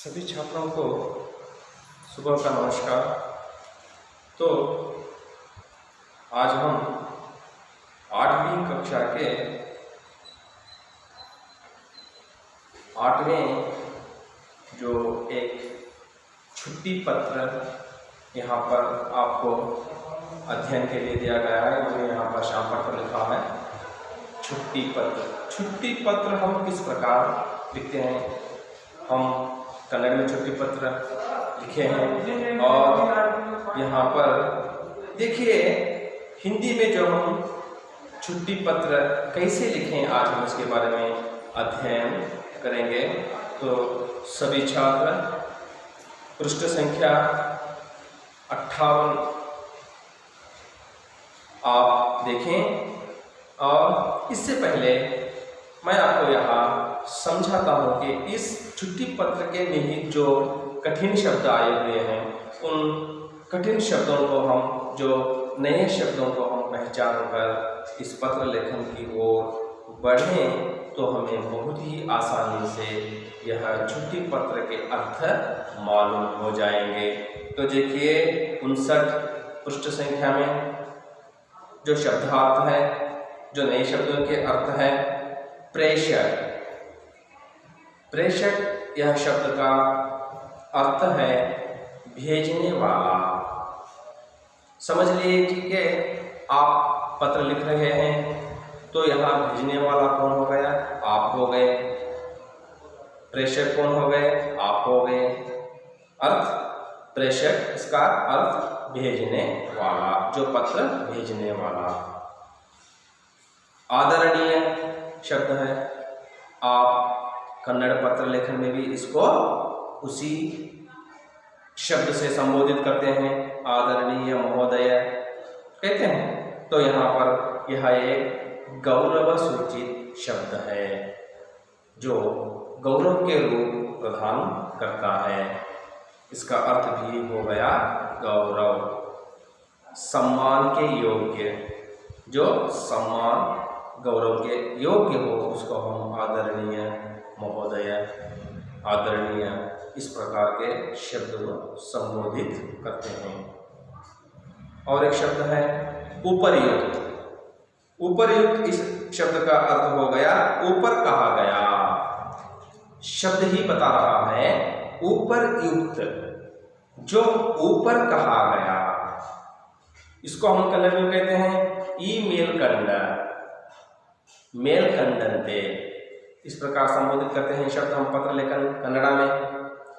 सभी छात्रों को सुबह का नमस्कार। तो आज हम 8वीं कक्षा के 8वें जो एक छुट्टी पत्र यहाँ पर आपको अध्ययन के लिए दिया गया है, जो यहाँ पर शाम पर लिखा है छुट्टी पत्र। छुट्टी पत्र हम किस प्रकार लिखते हैं? हम कन्नड़ में छुट्टी पत्र लिखे हैं और यहाँ पर देखिए हिंदी में जो हम छुट्टी पत्र कैसे लिखें, आज हम इसके बारे में अध्ययन करेंगे। तो सभी छात्र पृष्ठ संख्या 58 आप देखें, और इससे पहले मैं आपको यहाँ समझाता हूँ कि इस छुट्टी पत्र के निहित जो कठिन शब्द आए हुए हैं, उन कठिन शब्दों को हम, जो नए शब्दों को हम पहचान कर इस पत्र लेखन की ओर बढ़ें तो हमें बहुत ही आसानी से यह छुट्टी पत्र के अर्थ मालूम हो जाएंगे। तो देखिए 59 पृष्ठ संख्या में जो शब्दार्थ है, जो नए शब्दों के अर्थ है, प्रेषक। प्रेषक यह शब्द का अर्थ है भेजने वाला। समझ लीजिए कि आप पत्र लिख रहे हैं तो यहाँ भेजने वाला कौन हो गया? आप हो गए। प्रेषक कौन हो गए? आप हो गए। अर्थ प्रेषक, इसका अर्थ भेजने वाला, जो पत्र भेजने वाला। आदरणीय शब्द है, आप कन्नड़ पत्र लेखन में भी इसको उसी शब्द से संबोधित करते हैं, आदरणीय महोदय कहते हैं। तो यहाँ पर यह एक गौरव सूचित शब्द है जो गौरव के रूप प्रदान करता है। इसका अर्थ भी हो गया गौरव, सम्मान के योग्य। जो सम्मान गौरव के योग्य हो उसको हम आदरणीय महोदय, आदरणीय, इस प्रकार के शब्द को संबोधित करते हैं। और एक शब्द है उपर्युक्त। उपर्युक्त इस शब्द का अर्थ हो गया ऊपर कहा गया। शब्द ही बता रहा है उपर्युक्त, जो ऊपर कहा गया। इसको हम कन्नड़ में कहते हैं ई मेलकंडंते, इस प्रकार संबोधित करते हैं शब्द हम पत्र लेखन कन्नड़ा में।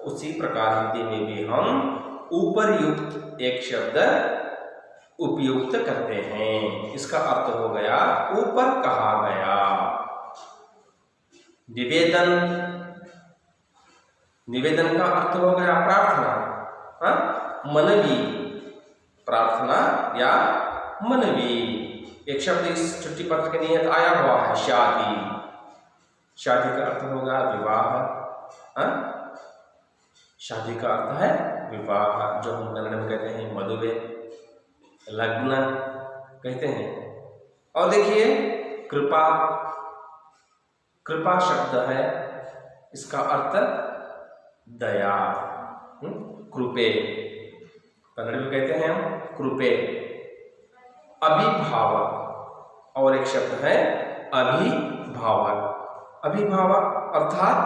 उसी प्रकार हिंदी में भी हम उपर्युक्त एक शब्द उपयुक्त करते हैं। इसका अर्थ हो गया ऊपर कहा गया। निवेदन, निवेदन का अर्थ हो गया प्रार्थना, मनवी, प्रार्थना या मनवी। एक शब्द इस छुट्टी पत्र के नियत आया हुआ है शादी। शादी का अर्थ होगा विवाह। शादी का अर्थ है विवाह, जो हम कन्नड़ में कहते हैं मदुवे, लग्न कहते हैं। और देखिए कृपा, कृपा शब्द है, इसका अर्थ दया, कृपे, कन्नड़ में कहते हैं हम कृपे। अभिभावक, और एक शब्द है अभिभावक। अभिभावक अर्थात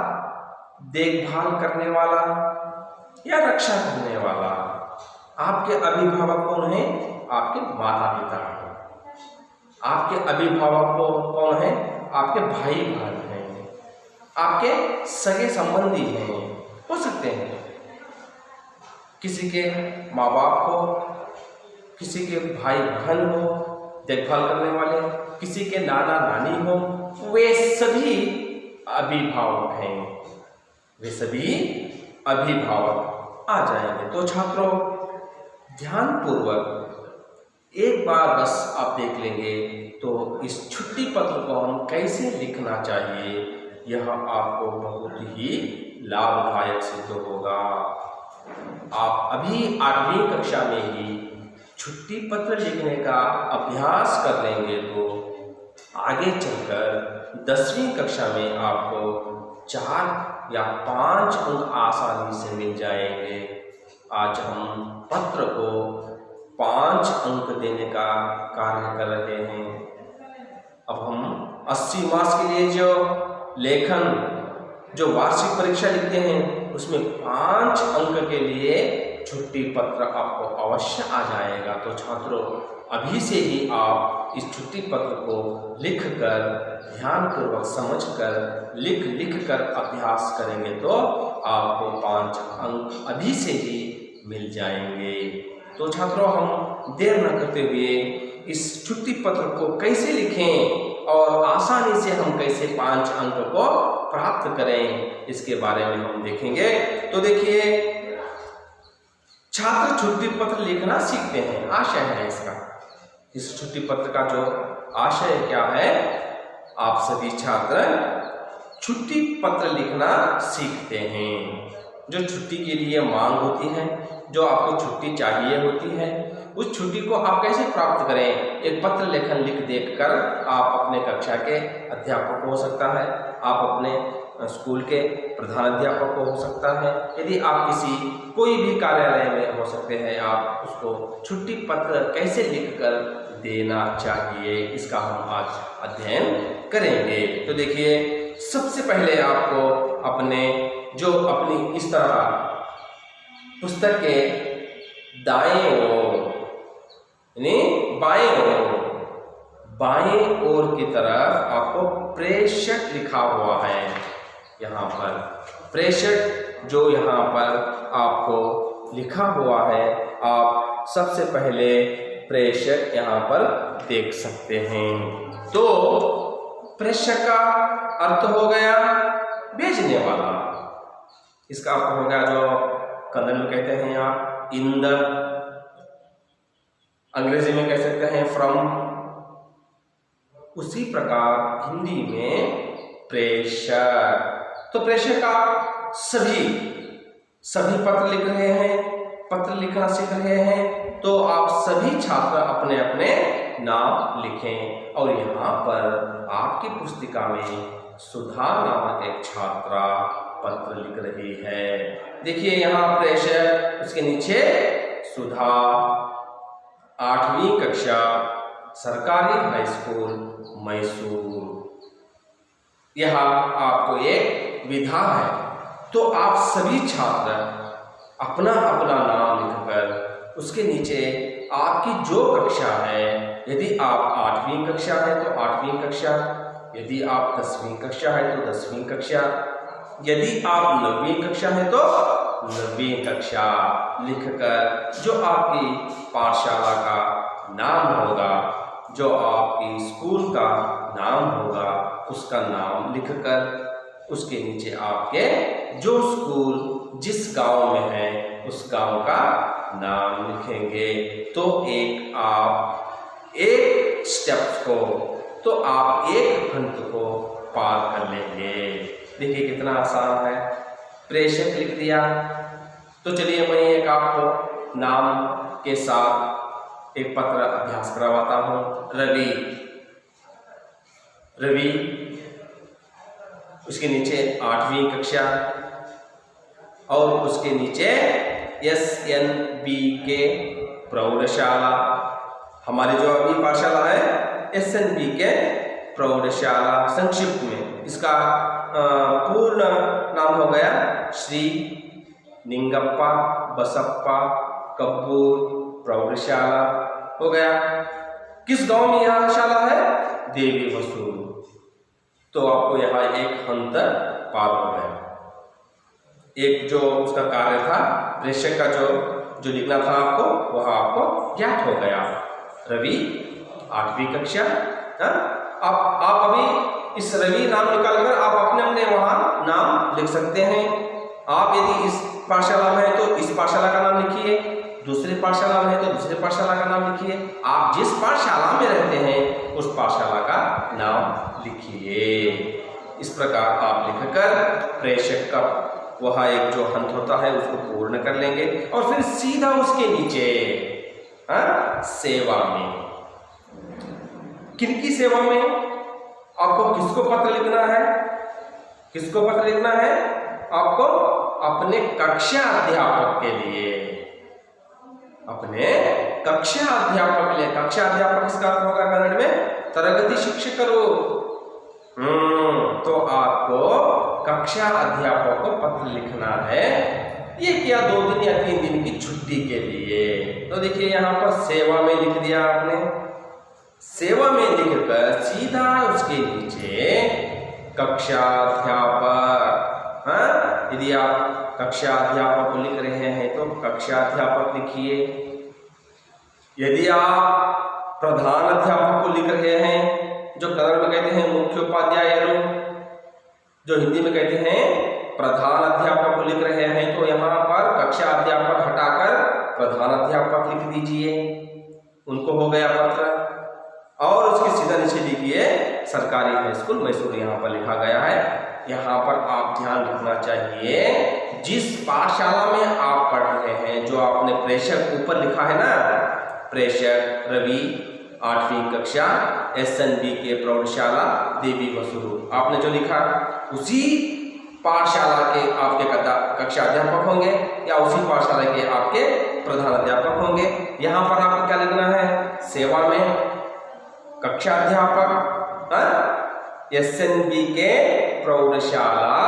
देखभाल करने वाला या रक्षा करने वाला। आपके अभिभावक कौन है? आपके माता पिता हैं। आपके अभिभावक कौन है? आपके भाई बहन हैं, आपके सगे संबंधी हैं, हो सकते हैं। किसी के माँ बाप हो, किसी के भाई बहन हो देखभाल करने वाले, किसी के नाना नानी हो, वे सभी अभिभावक हैं, वे सभी अभिभावक आ जाएंगे। तो छात्रों ध्यानपूर्वक एक बार बस आप देख लेंगे तो इस छुट्टी पत्र को हम कैसे लिखना चाहिए, यह आपको बहुत ही लाभदायक सिद्ध होगा। आप अभी 8वीं कक्षा में ही छुट्टी पत्र लिखने का अभ्यास कर लेंगे तो आगे चलकर 10वीं कक्षा में आपको 4 या 5 अंक आसानी से मिल जाएंगे। आज हम पत्र को 5 अंक देने का कार्य कर रहे हैं। अब हम 80 मार्क्स के लिए जो लेखन, जो वार्षिक परीक्षा लिखते हैं, उसमें 5 अंक के लिए छुट्टी पत्र आपको अवश्य आ जाएगा। तो छात्रों, अभी से ही आप इस छुट्टी पत्र को लिखकर, ध्यानपूर्वक समझकर, लिख कर अभ्यास करेंगे तो आपको 5 अंक अभी से ही मिल जाएंगे। तो छात्रों, हम देर न करते हुए इस छुट्टी पत्र को कैसे लिखें और आसानी से हम कैसे 5 अंक को प्राप्त करें, इसके बारे में हम देखेंगे। तो देखिए, छात्र छुट्टी पत्र लिखना सीखते हैं, आशय है इसका। इस छुट्टी पत्र का जो आशय क्या है, आप सभी छात्र छुट्टी पत्र लिखना सीखते हैं। जो छुट्टी के लिए मांग होती है, जो आपको छुट्टी चाहिए होती है, उस छुट्टी को आप कैसे प्राप्त करें, एक पत्र लेखन लिख देकर आप अपने कक्षा के अध्यापक हो सकता है, आप अपने स्कूल के प्रधानाध्यापक हो सकता है, यदि आप किसी कोई भी कार्यालय में हो सकते हैं, आप उसको छुट्टी पत्र कैसे लिखकर देना चाहिए, इसका हम आज अध्ययन करेंगे। तो देखिए, सबसे पहले आपको अपनी इस तरह पुस्तक के दाएं ओर यानी बाएं ओर की तरफ आपको प्रेषक लिखा हुआ है। यहाँ पर प्रेषक जो यहाँ पर आपको लिखा हुआ है, आप सबसे पहले प्रेषक यहाँ पर देख सकते हैं। तो प्रेषक का अर्थ हो गया भेजने वाला। इसका अर्थ हो गया, जो कन्नड़ में कहते हैं आप इन द, अंग्रेजी में कह सकते हैं फ्रॉम। उसी प्रकार हिंदी में प्रेषक। तो प्रेषक आप सभी पत्र लिख रहे हैं, पत्र लिखना सीख रहे हैं, तो आप सभी छात्र अपने अपने नाम लिखें। और यहाँ पर आपकी पुस्तिका में सुधा नामक एक छात्रा पत्र लिख रही है। देखिए, यहाँ प्रेषक, उसके नीचे सुधा, 8वीं कक्षा, सरकारी हाई स्कूल मैसूर। यह आपको एक विधा है। तो आप सभी छात्र अपना अपना नाम लिखकर उसके नीचे आपकी जो कक्षा है, यदि आप 8वीं कक्षा है तो 8वीं कक्षा, यदि आप 10वीं कक्षा है तो 10वीं कक्षा, यदि आप 9वीं कक्षा है तो 9वीं कक्षा लिखकर जो आपकी पाठशाला का नाम होगा, जो आपकी स्कूल का नाम होगा, उसका नाम लिखकर उसके नीचे आपके जो स्कूल जिस गांव में है उस गांव का नाम लिखेंगे। तो आप एक स्टेप को, तो आप एक हंत को पार कर लेंगे। देखिए कितना आसान है। प्रेषक लिख दिया। तो चलिए मैं एक आपको नाम के साथ एक पत्र अभ्यास करवाता हूँ। रवि, उसके नीचे 8वीं कक्षा और उसके नीचे SNBK प्रौढ़शाला। हमारी जो अभी पाठशाला है SNBK प्रौढ़शाला, संक्षिप्त में इसका पूर्ण नाम हो गया श्री निंगप्पा बसप्पा कपूर प्रौढ़शाला हो गया। किस गांव में यह शाला है? देवी वसूल। तो आपको यहाँ एक अंतर पार हो गया। एक जो उसका कार्य था, प्रेषक का जो लिखना था आपको, वह आपको ज्ञात हो गया। रवि 8वीं कक्षा। आप अभी इस रवि नाम निकालकर आप अपने अपने वहाँ नाम लिख सकते हैं। आप यदि इस पाठशाला में है तो इस पाठशाला का नाम लिखिए, दूसरे पाठशाला में है तो दूसरे पाठशाला का नाम लिखिए। आप जिस पाठशाला में रहते हैं उस पाठशाला का नाम लिखिए। इस प्रकार आप लिखकर प्रेषक का वह एक जो हंत होता है उसको पूर्ण कर लेंगे और फिर सीधा उसके नीचे सेवा में। किनकी सेवा में? आपको किसको पत्र लिखना है? किसको पत्र लिखना है? आपको अपने कक्षा अध्यापक के लिए, अपने कक्षा अध्यापक के लिए। कक्षा अध्यापक इसका अर्थ होगा कन्नड़ में तरगति शिक्षकರು। तो आपको कक्षा अध्यापक को पत्र लिखना है। ये क्या 2 दिन या 3 दिन की छुट्टी के लिए। तो देखिए यहाँ पर सेवा में लिख दिया आपने। सेवा में लिखकर सीधा उसके नीचे कक्षा अध्यापक। यदि आप कक्षा अध्यापक को लिख रहे हैं तो कक्षा अध्यापक लिखिए। यदि आप प्रधान अध्यापक को लिख रहे हैं, जो कन्नड़ में कहते हैं मुख्योपाध्यायರು, जो हिंदी में कहते हैं प्रधान अध्यापक को लिख रहे हैं, तो यहाँ पर कक्षा अध्यापक हटाकर प्रधान अध्यापक लिख दीजिए। उनको हो गया पत्र। और उसके सीधा नीचे लिखिए सरकारी हाई स्कूल मैसूर, यहाँ पर लिखा गया है। यहाँ पर आप ध्यान रखना चाहिए, जिस पाठशाला में आप पढ़ रहे हैं, जो आपने प्रेषक ऊपर लिखा है ना, प्रेषक रवि 8वीं कक्षा SNB के प्रौढ़शाला देवी मसूरू, आपने जो लिखा उसी पाठशाला के आपके कक्षा अध्यापक होंगे या उसी पाठशाला के आपके प्रधान अध्यापक होंगे। यहाँ पर आपको क्या लिखना है, सेवा में कक्षा अध्यापक SNB के प्रौढ़शाला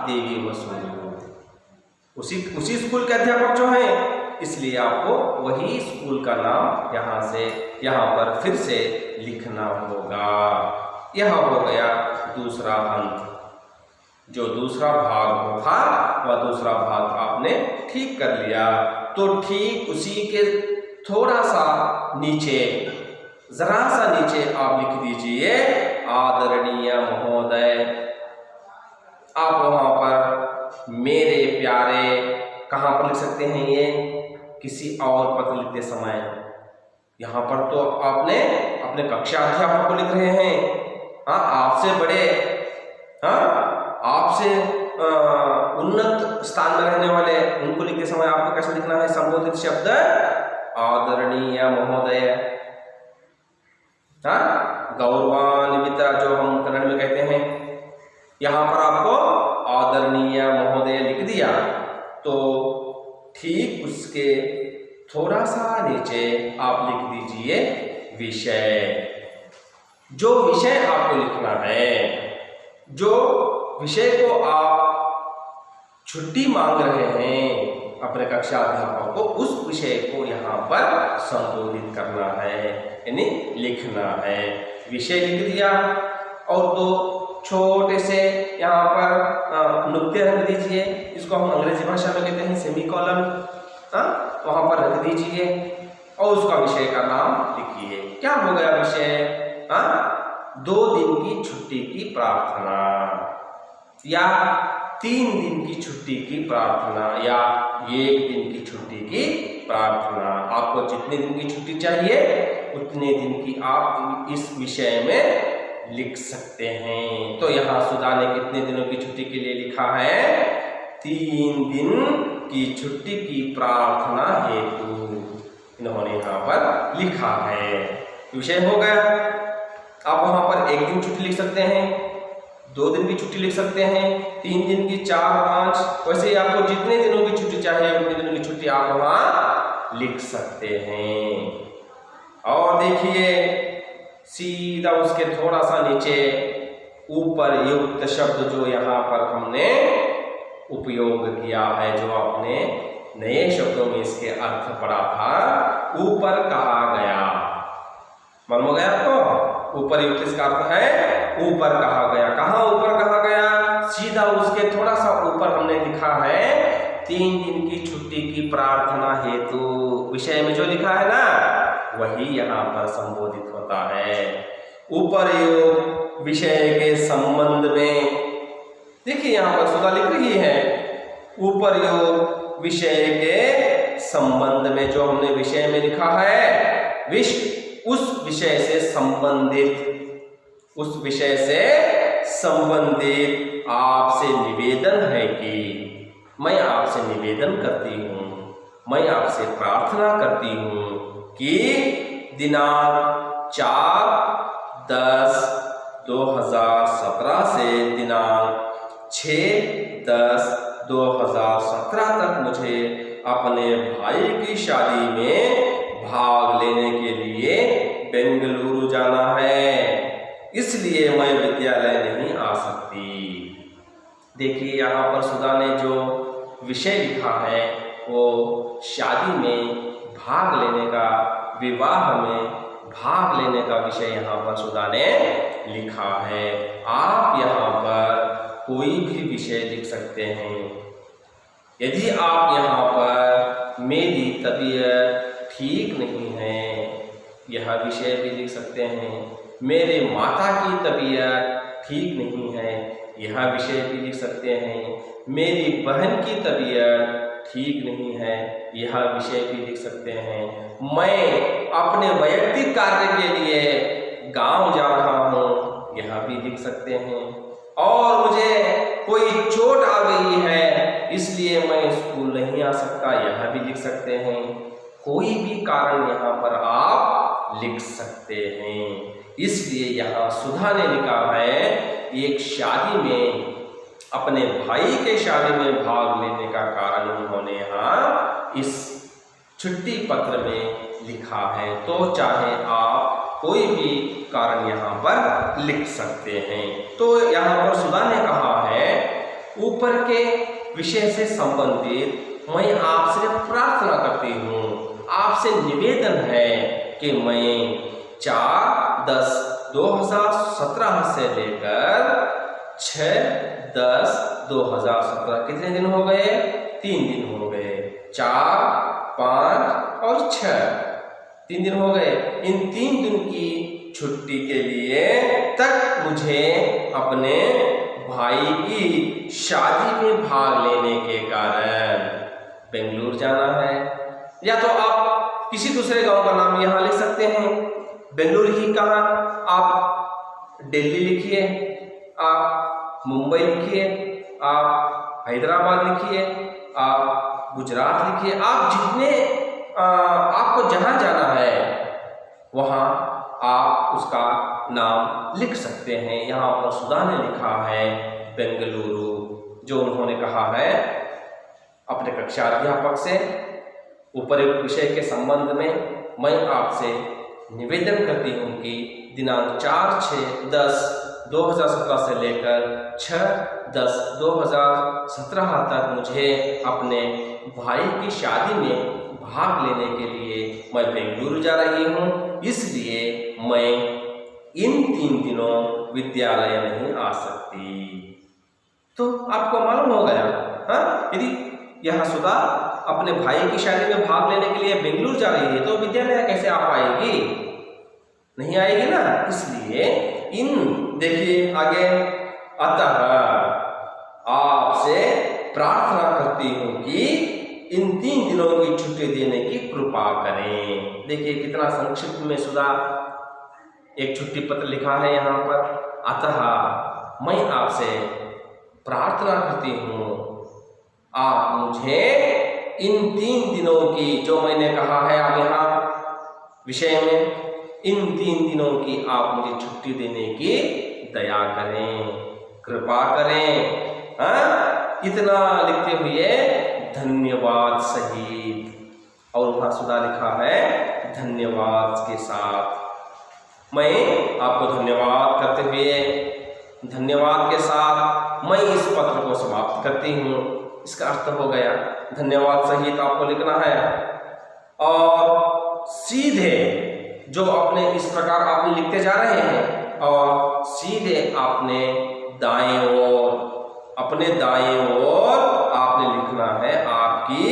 देवी मसूरू, उसी स्कूल के अध्यापक जो हैं, इसलिए आपको वही स्कूल का नाम यहाँ पर फिर से लिखना होगा। यह हो गया दूसरा अंक। जो दूसरा भाग था वह दूसरा भाग आपने ठीक कर लिया। तो ठीक उसी के थोड़ा सा नीचे, जरा सा नीचे आप लिख दीजिए आदरणीय महोदय। आप वहां पर मेरे प्यारे कहां पर लिख सकते हैं, ये किसी और पत्र लिखते समय। यहां पर तो आपने अपने कक्षा अध्यापक को लिख रहे हैं। आपसे बड़े, आपसे उन्नत स्थान में रहने वाले, उनको लिखते समय आपको कैसे लिखना है, संबोधित शब्द आदरणीय महोदय। गौरवान्वित जो हम कन्नड़ में कहते हैं, यहां पर आपको आदरणीय महोदय लिख दिया। तो ठीक उसके थोड़ा सा नीचे आप लिख दीजिए विषय। जो विषय आपको लिखना है, जो विषय को आप छुट्टी मांग रहे हैं अपने कक्षा अध्यापक को, उस विषय को यहाँ पर संबोधित करना है, यानी लिखना है। विषय लिख दिया और दो छोटे से यहाँ पर नुक्ते रख दीजिए। इसको हम अंग्रेजी भाषा में कहते हैं सेमीकोलन। वहां पर रख दीजिए और उसका विषय का नाम लिखिए। क्या हो गया विषय? 2 दिन की छुट्टी की प्रार्थना, या 3 दिन की छुट्टी की प्रार्थना, या 1 दिन की छुट्टी की प्रार्थना। आपको जितने दिन की छुट्टी चाहिए उतने दिन की आप इस विषय में लिख सकते हैं। तो यहाँ सुधा ने कितने दिनों की छुट्टी के लिए लिखा है? 3 दिन की छुट्टी की प्रार्थना हेतु इन्होंने यहाँ पर लिखा है। विषय हो गया। आप वहां पर 1 दिन छुट्टी लिख सकते हैं, 2 दिन की छुट्टी लिख सकते हैं, 3 दिन की, 4, 5, वैसे ही आपको जितने दिनों की छुट्टी चाहिए उतने दिनों की छुट्टी आप वहां लिख सकते हैं। और देखिए सीधा उसके थोड़ा सा नीचे ऊपर युक्त शब्द जो यहाँ पर हमने उपयोग किया है, जो आपने नए शब्दों में इसके अर्थ पढ़ा था, ऊपर कहा गया। मालूम हो गया आपको? ऊपर युक्त इसका अर्थ है ऊपर कहा गया। कहाँ ऊपर कहा गया? सीधा उसके थोड़ा सा ऊपर हमने लिखा है 3 दिन की छुट्टी की प्रार्थना हेतु। विषय में जो लिखा है ना, वही यहाँ पर संबोधित होता है। ऊपर योग विषय के संबंध में, देखिए यहाँ पर सुधा लिख रही है ऊपर योग विषय के संबंध में। जो हमने विषय में लिखा है उस विषय से संबंधित, उस विषय से संबंधित आपसे निवेदन है कि मैं आपसे निवेदन करती हूँ, मैं आपसे प्रार्थना करती हूँ कि दिनांक 4/10/2017 से दिनांक 6/10 2017 तक मुझे अपने भाई की शादी में भाग लेने के लिए बेंगलुरु जाना है, इसलिए मैं विद्यालय नहीं आ सकती। देखिए यहाँ पर सुधा ने जो विषय लिखा है वो शादी में भाग लेने का, विवाह में भाग लेने का विषय यहाँ पर सुधा ने लिखा है। आप यहाँ पर कोई भी विषय लिख सकते हैं। यदि आप यहाँ पर मेरी तबीयत ठीक नहीं है, यह विषय भी लिख सकते हैं। मेरे माता की तबीयत ठीक नहीं है, यह विषय भी लिख सकते हैं। मेरी बहन की तबीयत ठीक नहीं है, यह विषय भी लिख सकते हैं। मैं अपने वैयक्तिक कार्य के लिए गांव जा रहा हूँ, यह भी लिख सकते हैं। और मुझे कोई चोट आ गई है इसलिए मैं स्कूल नहीं आ सकता, यह भी लिख सकते हैं। कोई भी कारण यहाँ पर आप लिख सकते हैं। इसलिए यहाँ सुधा ने लिखा है, एक शादी में, अपने भाई के शादी में भाग लेने का कारण उन्होंने यहाँ इस छुट्टी पत्र में लिखा है। तो चाहे आप कोई भी कारण यहाँ पर लिख सकते हैं। तो यहाँ पर सुधा ने कहा है, ऊपर के विषय से संबंधित मैं आपसे प्रार्थना करती हूँ, आपसे निवेदन है कि मैं 4/10/2017 से लेकर 6/10/2017, कितने दिन हो गए? 3 दिन हो गए। 4, 5 और 6, 3 दिन हो गए। इन 3 दिन की छुट्टी के लिए तक मुझे अपने भाई की शादी में भाग लेने के कारण बेंगलुरु जाना है। या तो आप किसी दूसरे गांव का नाम यहाँ लिख सकते हैं। बेंगलुरु ही कहाँ, आप दिल्ली लिखिए, आप मुंबई लिखिए, आप हैदराबाद लिखिए, आप गुजरात लिखिए, आप जितने आपको जहाँ जाना है वहाँ आप उसका नाम लिख सकते हैं। यहाँ पर सुधा ने लिखा है बेंगलुरु, जो उन्होंने कहा है अपने कक्षा अध्यापक से। उपयुक्त विषय के संबंध में मैं आपसे निवेदन करती हूँ कि दिनांक 4/6/10/2017 से लेकर 6/10/2017 तक मुझे अपने भाई की शादी में भाग लेने के लिए मैं बेंगलुरु जा रही हूँ, इसलिए मैं इन 3 दिनों विद्यालय नहीं आ सकती। तो आपको मालूम हो गया, हाँ, यदि यह सुधा अपने भाई की शादी में भाग लेने के लिए बेंगलुरु जा रही है तो विद्यालय कैसे आ पाएगी? नहीं आएगी ना। इसलिए देखिए आगे, अतः आपसे प्रार्थना करती हूँ कि इन 3 दिनों की छुट्टी देने की कृपा करें। देखिए कितना संक्षिप्त में सुधा एक छुट्टी पत्र लिखा है यहाँ पर। अतः मैं आपसे प्रार्थना करती हूँ, आप मुझे इन 3 दिनों की, जो मैंने कहा है अब यहाँ विषय में, इन 3 दिनों की आप मुझे छुट्टी देने की दया करें, कृपा करें। हाँ, इतना लिखते हुए धन्यवाद सहित, और वहाँ सुधा लिखा है धन्यवाद के साथ। मैं आपको धन्यवाद करते हुए, धन्यवाद के साथ मैं इस पत्र को समाप्त करती हूँ। इसका अर्थ हो गया, धन्यवाद सहित आपको लिखना है और सीधे जो अपने इस प्रकार आपने लिखते जा रहे हैं और सीधे आपने दाएं ओर, अपने दाएं ओर आपने लिखना है आपकी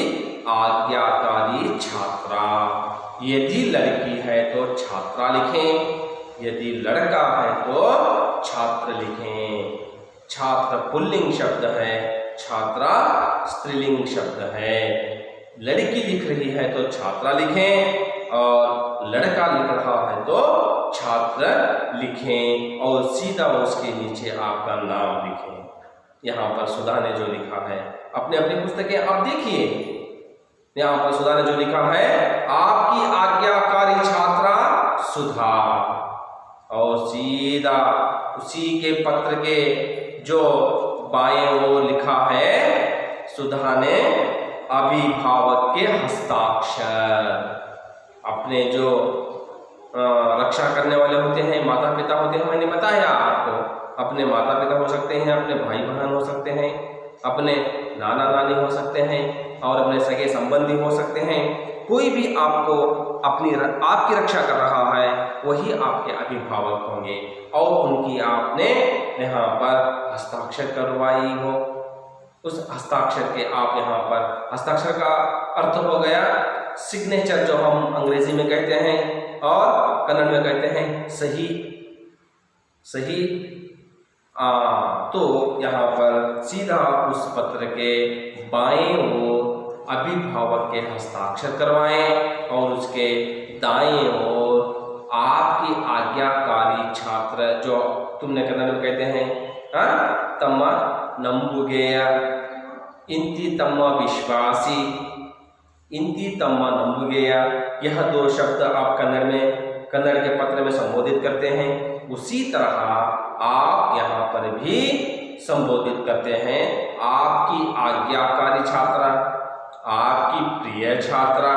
आज्ञाकारी छात्रा। यदि लड़की है तो छात्रा लिखें, यदि लड़का है तो छात्र लिखें। छात्र पुल्लिंग शब्द है, छात्रा स्त्रीलिंग शब्द है। लड़की लिख रही है तो छात्रा लिखें और लड़का लिख रहा है तो छात्र लिखें और सीधा उसके नीचे आपका नाम लिखें। यहाँ पर सुधा ने जो लिखा है, अपने अपनी पुस्तकें आप देखिए, यहाँ पर सुधा ने जो लिखा है, आपकी आज्ञाकारी छात्रा सुधा, और सीधा उसी के पत्र के जो बाएं ओर लिखा है सुधा ने अभिभावक के हस्ताक्षर, अपने जो रक्षा करने वाले होते हैं, माता पिता होते हैं, मैंने बताया आपको, अपने माता पिता हो सकते हैं, अपने भाई बहन हो सकते हैं, अपने नाना नानी हो सकते हैं और अपने सगे संबंधी हो सकते हैं। कोई भी आपको आपकी रक्षा कर रहा है वही आपके अभिभावक होंगे और उनकी आपने यहाँ पर हस्ताक्षर करवाई हो। उस हस्ताक्षर के आप यहाँ पर, हस्ताक्षर का अर्थ हो गया सिग्नेचर, जो हम अंग्रेजी में कहते हैं और कन्नड़ में कहते हैं सही। तो यहाँ पर सीधा उस पत्र के बाएं ओर अभिभावक के हस्ताक्षर करवाएं और उसके दाएं ओर आपकी आज्ञाकारी छात्र, जो तुमने कन्नड़ में कहते हैं तम्मा नंबुगेय, इंति तम्मा विश्वासी, इंति तम्मा नंबुगेय, यह दो शब्द आप कन्नड़ के पत्र में संबोधित करते हैं। उसी तरह आप यहाँ पर भी संबोधित करते हैं आपकी आज्ञाकारी छात्रा, आपकी प्रिय छात्रा।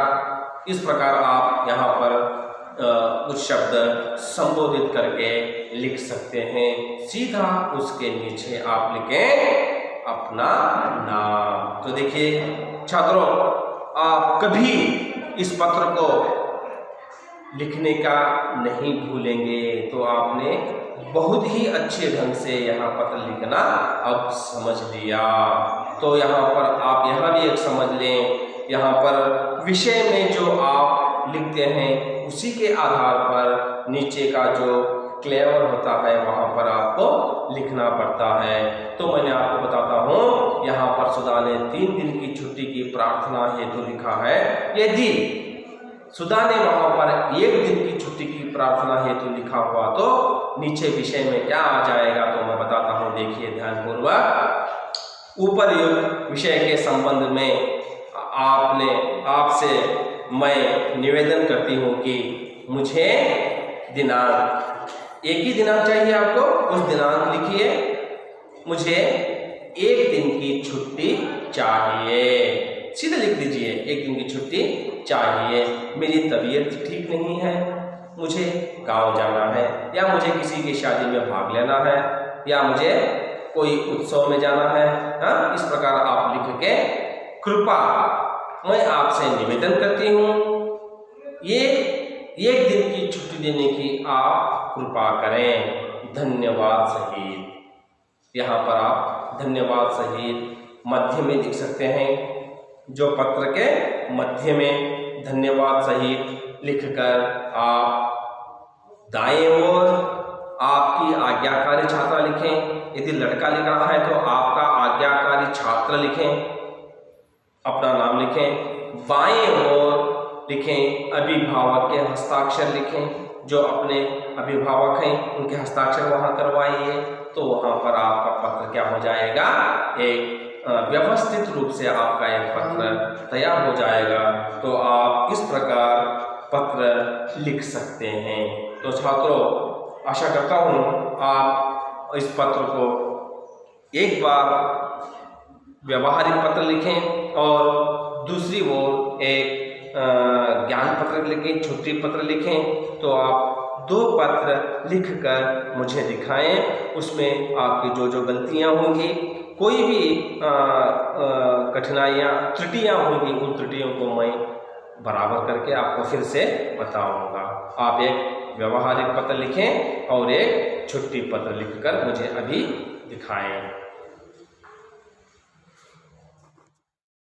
इस प्रकार आप यहाँ पर कुछ शब्द संबोधित करके लिख सकते हैं। सीधा उसके नीचे आप लिखें अपना नाम। तो देखिए छात्रों, आप कभी इस पत्र को लिखने का नहीं भूलेंगे। तो आपने बहुत ही अच्छे ढंग से यहाँ पत्र लिखना अब समझ लिया। तो यहाँ पर आप यहाँ भी एक समझ लें, यहाँ पर विषय में जो आप लिखते हैं उसी के आधार पर नीचे का जो क्लेवर होता है वहाँ पर आपको लिखना पड़ता है। तो मैंने आपको बताता हूँ, यहाँ पर सुधा ने 3 दिन की छुट्टी की प्रार्थना हेतु लिखा है। यदि सुधा ने वहाँ पर 1 दिन की छुट्टी की प्रार्थना हेतु लिखा हुआ तो नीचे विषय में क्या आ जाएगा, तो मैं बताता हूँ, देखिए ध्यानपूर्वक। उपर्युक्त विषय के संबंध में आपसे मैं निवेदन करती हूँ कि मुझे दिनांक, एक ही दिनांक चाहिए आपको, उस दिनांक लिखिए। मुझे 1 दिन की छुट्टी चाहिए, सीधे लिख दीजिए 1 दिन की छुट्टी चाहिए। मेरी तबीयत ठीक नहीं है, मुझे गांव जाना है, या मुझे किसी की शादी में भाग लेना है, या मुझे कोई उत्सव में जाना है। इस प्रकार आप लिख के कृपा मैं आपसे निवेदन करती हूँ, ये 1 दिन की छुट्टी देने की आप कृपा करें, धन्यवाद सहित। यहाँ पर आप धन्यवाद सहित मध्य में लिख सकते हैं। जो पत्र के मध्य में धन्यवाद सहित लिखकर आप दाएं ओर आपकी आज्ञाकारी छात्रा लिखें। यदि लड़का लिख रहा है तो आपका आज्ञाकारी छात्र लिखें, अपना नाम लिखें। बाएं ओर लिखें अभिभावक के हस्ताक्षर लिखें, जो अपने अभिभावक हैं उनके हस्ताक्षर वहाँ करवाइए। तो वहाँ पर आपका पत्र क्या हो जाएगा, एक व्यवस्थित रूप से आपका एक पत्र तैयार हो जाएगा। तो आप इस प्रकार पत्र लिख सकते हैं। तो छात्रों, आशा करता हूँ आप इस पत्र को एक बार व्यवहारिक पत्र लिखें और दूसरी ओर एक ज्ञान पत्र लिखें, छुट्टी पत्र लिखें। तो आप 2 पत्र लिखकर मुझे दिखाएं। उसमें आपकी जो गलतियां होंगी, कोई भी कठिनाइयाँ, त्रुटियाँ होंगी, उन त्रुटियों को मैं बराबर करके आपको फिर से बताऊंगा। आप एक व्यवहारिक पत्र लिखें और एक छुट्टी पत्र लिखकर मुझे अभी दिखाएं।